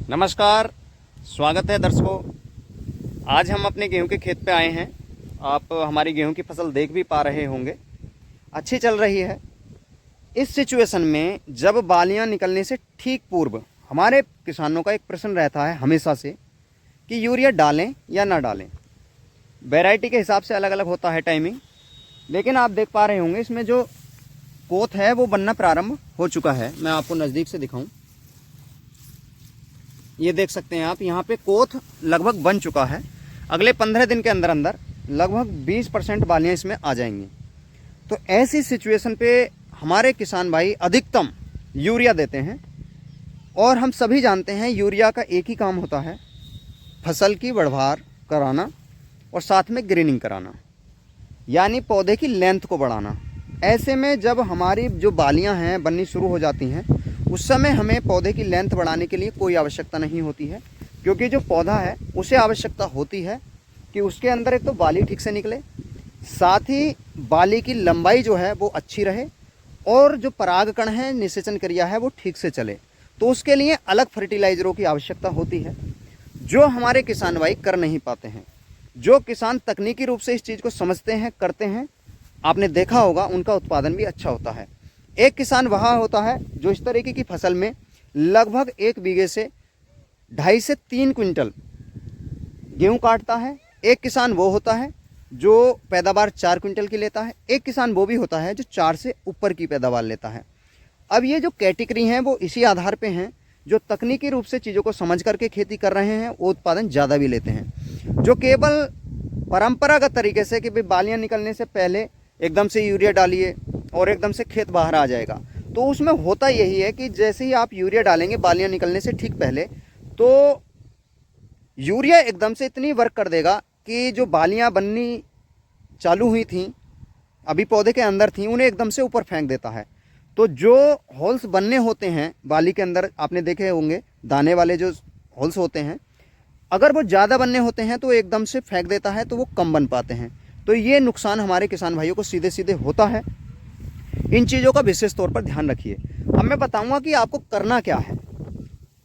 नमस्कार, स्वागत है दर्शकों। आज हम अपने गेहूं के खेत पे आए हैं। आप हमारी गेहूं की फसल देख भी पा रहे होंगे, अच्छी चल रही है। इस सिचुएशन में जब बालियां निकलने से ठीक पूर्व हमारे किसानों का एक प्रश्न रहता है हमेशा से कि यूरिया डालें या ना डालें। वैरायटी के हिसाब से अलग अलग होता है टाइमिंग, लेकिन आप देख पा रहे होंगे इसमें जो कोथ है वो बनना प्रारंभ हो चुका है। मैं आपको नज़दीक से दिखाऊं, ये देख सकते हैं आप, यहाँ पे कोथ लगभग बन चुका है। अगले 15 दिन के अंदर अंदर लगभग 20% बालियाँ इसमें आ जाएंगी। तो ऐसी सिचुएशन पे हमारे किसान भाई अधिकतम यूरिया देते हैं, और हम सभी जानते हैं यूरिया का एक ही काम होता है, फसल की बढ़वार कराना और साथ में ग्रीनिंग कराना, यानी पौधे की लेंथ को बढ़ाना। ऐसे में जब हमारी जो बालियाँ हैं बननी शुरू हो जाती हैं, उस समय हमें पौधे की लेंथ बढ़ाने के लिए कोई आवश्यकता नहीं होती है, क्योंकि जो पौधा है उसे आवश्यकता होती है कि उसके अंदर एक तो बाली ठीक से निकले, साथ ही बाली की लंबाई जो है वो अच्छी रहे, और जो परागकण है, निषेचन क्रिया है, वो ठीक से चले। तो उसके लिए अलग फर्टिलाइजरों की आवश्यकता होती है, जो हमारे किसान भाई कर नहीं पाते हैं। जो किसान तकनीकी रूप से इस चीज़ को समझते हैं, करते हैं, आपने देखा होगा उनका उत्पादन भी अच्छा होता है। एक किसान वहाँ होता है जो इस तरीके की फसल में लगभग 1 बीघे से 2.5 से 3 क्विंटल गेहूं काटता है। एक किसान वो होता है जो पैदावार 4 क्विंटल की लेता है। एक किसान वो भी होता है जो 4 से ऊपर की पैदावार लेता है। अब ये जो कैटेगरी हैं वो इसी आधार पे हैं, जो तकनीकी रूप से चीज़ों को समझ करके खेती कर रहे हैं वो उत्पादन ज़्यादा भी लेते हैं। जो केवल परंपरागत तरीके से कि भाई बालियाँ निकलने से पहले एकदम से यूरिया डालिए और एकदम से खेत बाहर आ जाएगा, तो उसमें होता यही है कि जैसे ही आप यूरिया डालेंगे बालियाँ निकलने से ठीक पहले, तो यूरिया एकदम से इतनी वर्क कर देगा कि जो बालियाँ बननी चालू हुई थी, अभी पौधे के अंदर थी, उन्हें एकदम से ऊपर फेंक देता है। तो जो होल्स बनने होते हैं बाली के अंदर, आपने देखे होंगे दाने वाले जो होल्स होते हैं, अगर वो ज़्यादा बनने होते हैं तो एकदम से फेंक देता है, तो वो कम बन पाते हैं। तो ये नुकसान हमारे किसान भाइयों को सीधे सीधे होता है। इन चीज़ों का विशेष तौर पर ध्यान रखिए। अब मैं बताऊंगा कि आपको करना क्या है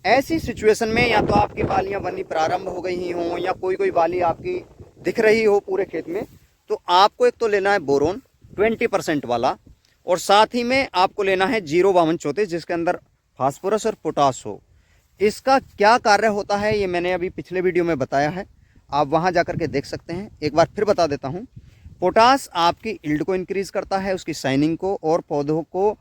ऐसी सिचुएशन में। या तो आपकी बालियां बननी प्रारंभ हो गई ही हों, या कोई बाली आपकी दिख रही हो पूरे खेत में, तो आपको एक तो लेना है बोरोन 20% वाला, और साथ ही में आपको लेना है 05234 जिसके अंदर फास्फोरस और पोटास हो। इसका क्या कार्य होता है ये मैंने अभी पिछले वीडियो में बताया है, आप वहां जाकर के देख सकते हैं। एक बार फिर बता देता हूं। पोटास आपकी यील्ड को इंक्रीज करता है, उसकी शाइनिंग को, और पौधों को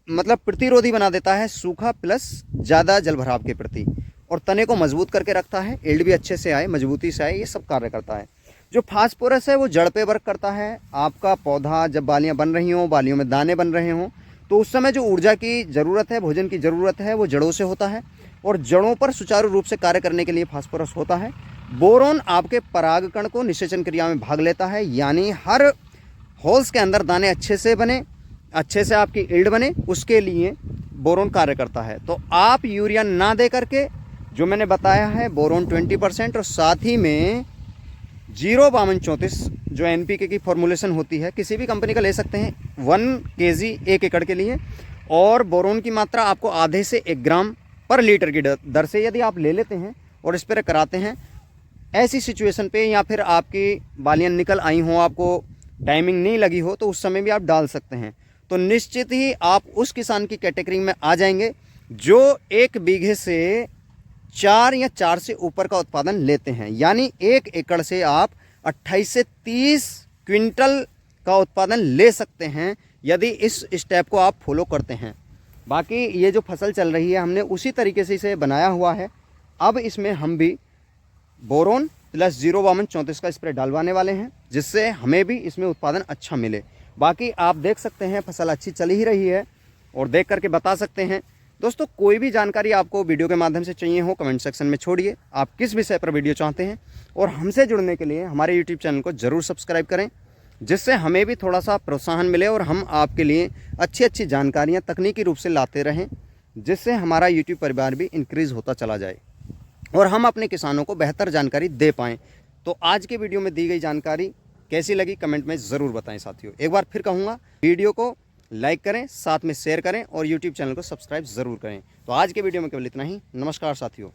मतलब प्रतिरोधी बना देता है सूखा प्लस ज़्यादा जल भराव के प्रति, और तने को मजबूत करके रखता है, यील्ड भी अच्छे से आए, मजबूती से आए, ये सब कार्य करता है। जो फास्फोरस है वो जड़ पे वर्क करता है। आपका पौधा जब बालियाँ बन रही हों, बालियों में दाने बन रहे हों, तो उस समय जो ऊर्जा की ज़रूरत है, भोजन की ज़रूरत है, वो जड़ों से होता है, और जड़ों पर सुचारू रूप से कार्य करने के लिए फास्फोरस होता है। बोरोन आपके परागकण को निषेचन क्रिया में भाग लेता है, यानी हर होल्स के अंदर दाने अच्छे से बने, अच्छे से आपकी यील्ड बने, उसके लिए बोरोन कार्य करता है। तो आप यूरिया ना दे करके जो मैंने बताया है बोरोन 20%, और साथ ही में 05234 जो NPK की फॉर्मुलेशन होती है, किसी भी कंपनी का ले सकते हैं, 1 kg 1 एकड़ के लिए, और बोरोन की मात्रा आपको आधे से 1 ग्राम पर लीटर की दर से यदि आप ले लेते हैं और स्प्रे कराते हैं ऐसी सिचुएशन पे, या फिर आपकी बालियाँ निकल आई हों, आपको टाइमिंग नहीं लगी हो, तो उस समय भी आप डाल सकते हैं। तो निश्चित ही आप उस किसान की कैटेगरी में आ जाएंगे जो 1 बीघे से 4 या 4 से ऊपर का उत्पादन लेते हैं, यानी 1 एकड़ से आप 28 से 30 क्विंटल का उत्पादन ले सकते हैं यदि इस स्टेप को आप फॉलो करते हैं। बाकी ये जो फसल चल रही है हमने उसी तरीके से इसे बनाया हुआ है। अब इसमें हम भी बोरोन प्लस 05234 का स्प्रे डालवाने वाले हैं, जिससे हमें भी इसमें उत्पादन अच्छा मिले। बाकी आप देख सकते हैं फसल अच्छी चल ही रही है, और देख करके बता सकते हैं। दोस्तों, कोई भी जानकारी आपको वीडियो के माध्यम से चाहिए हो, कमेंट सेक्शन में छोड़िए। आप किस विषय पर वीडियो चाहते हैं, और हमसे जुड़ने के लिए हमारे यूट्यूब चैनल को ज़रूर सब्सक्राइब करें, जिससे हमें भी थोड़ा सा प्रोत्साहन मिले, और हम आपके लिए अच्छी अच्छी जानकारियाँ तकनीकी रूप से लाते रहें, जिससे हमारा यूट्यूब परिवार भी इंक्रीज़ होता चला जाए, और हम अपने किसानों को बेहतर जानकारी दे पाएँ। तो आज के वीडियो में दी गई जानकारी कैसी लगी कमेंट में ज़रूर बताएं साथियों। एक बार फिर कहूँगा, वीडियो को लाइक करें, साथ में शेयर करें और यूट्यूब चैनल को सब्सक्राइब ज़रूर करें। तो आज के वीडियो में केवल इतना ही। नमस्कार साथियों।